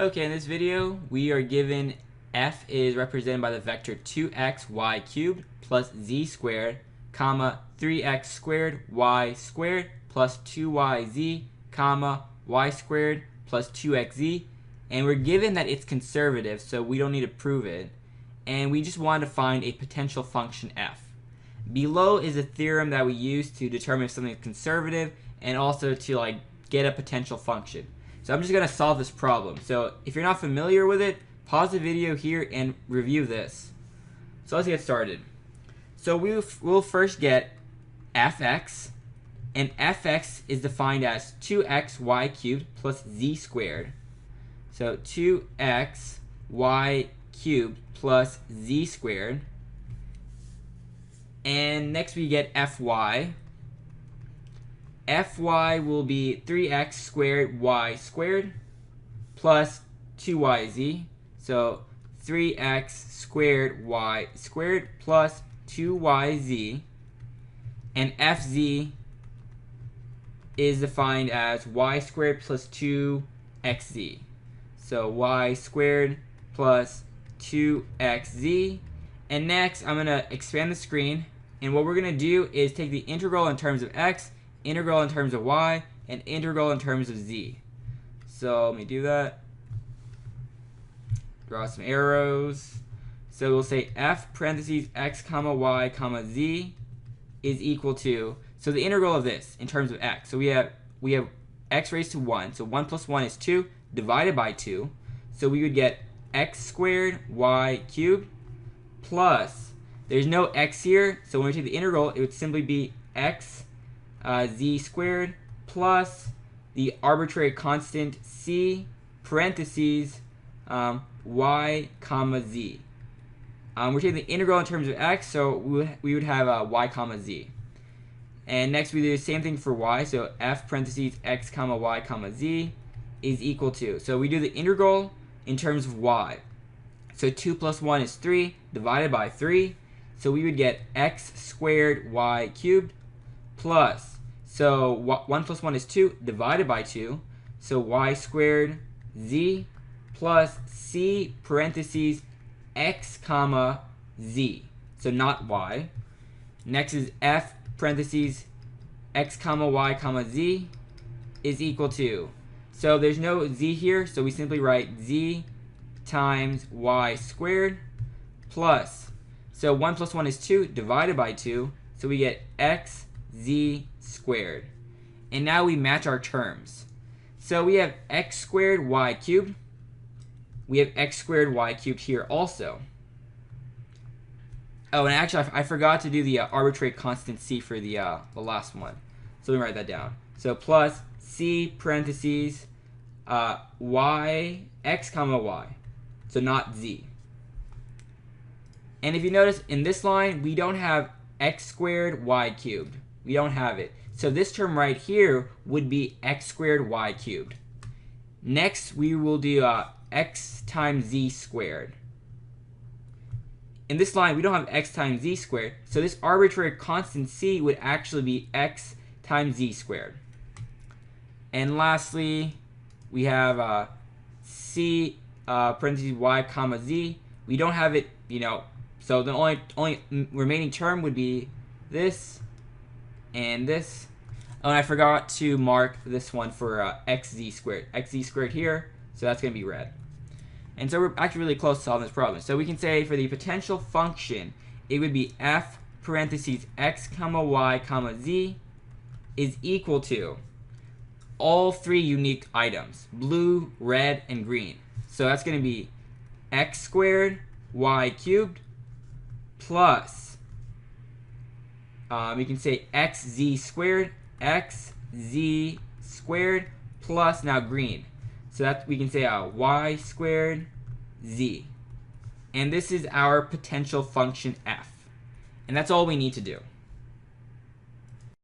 Okay, in this video, we are given f is represented by the vector 2xy cubed plus z squared, comma 3x squared y squared plus 2yz, comma y squared plus 2xz, and we're given that it's conservative, so we don't need to prove it, and we just want to find a potential function f. Below is a theorem that we use to determine if something is conservative and also to get a potential function. So I'm just going to solve this problem. So if you're not familiar with it, pause the video here and review this. So let's get started. So we'll first get fx, and fx is defined as 2xy cubed plus z squared. So 2xy cubed plus z squared. And next we get fy. Fy will be 3x squared y squared plus 2yz. So 3x squared y squared plus 2yz. And fz is defined as y squared plus 2xz. So y squared plus 2xz. And next I'm going to expand the screen. And what we're going to do is take the integral in terms of x, integral in terms of y, and integral in terms of z. So let me do that. Draw some arrows. So we'll say f parentheses x comma y comma z is equal to, so the integral of this in terms of x. So we have x raised to 1. So 1 plus 1 is 2 divided by 2. So we would get x squared y cubed plus, there's no x here, so when we take the integral, it would simply be x z squared plus the arbitrary constant c parentheses y comma z. We're taking the integral in terms of x, so we would have y comma z. And next we do the same thing for y, so f parentheses x comma y comma z is equal to, so we do the integral in terms of y. So 2 plus 1 is 3 divided by 3. So we would get x squared y cubed plus, so 1 plus 1 is 2 divided by 2. So y squared z plus c parentheses x comma z. So not y. Next is f parentheses x comma y comma z is equal to, so there's no z here, so we simply write z times y squared plus, so 1 plus 1 is 2 divided by 2, so we get x z squared. And now we match our terms. So we have x squared y cubed. We have x squared y cubed here also. Oh, and actually I forgot to do the arbitrary constant c for the last one. So let me write that down. So plus c parentheses y x comma y. So not z. And if you notice in this line, we don't have x squared y cubed. We don't have it. So this term right here would be x squared y cubed. Next, we will do x times z squared. In this line, we don't have x times z squared. So this arbitrary constant c would actually be x times z squared. And lastly, we have c parentheses y comma z. We don't have it, so the only remaining term would be this and this. Oh, and I forgot to mark this one for xz squared. Xz squared here, so that's going to be red. And so we're actually really close to solving this problem. So we can say for the potential function, it would be f parentheses x comma y comma z is equal to all three unique items, blue, red, and green. So that's going to be x squared y cubed plus, we can say xz squared, xz squared plus now green. So that we can say y squared z. And this is our potential function f. And that's all we need to do.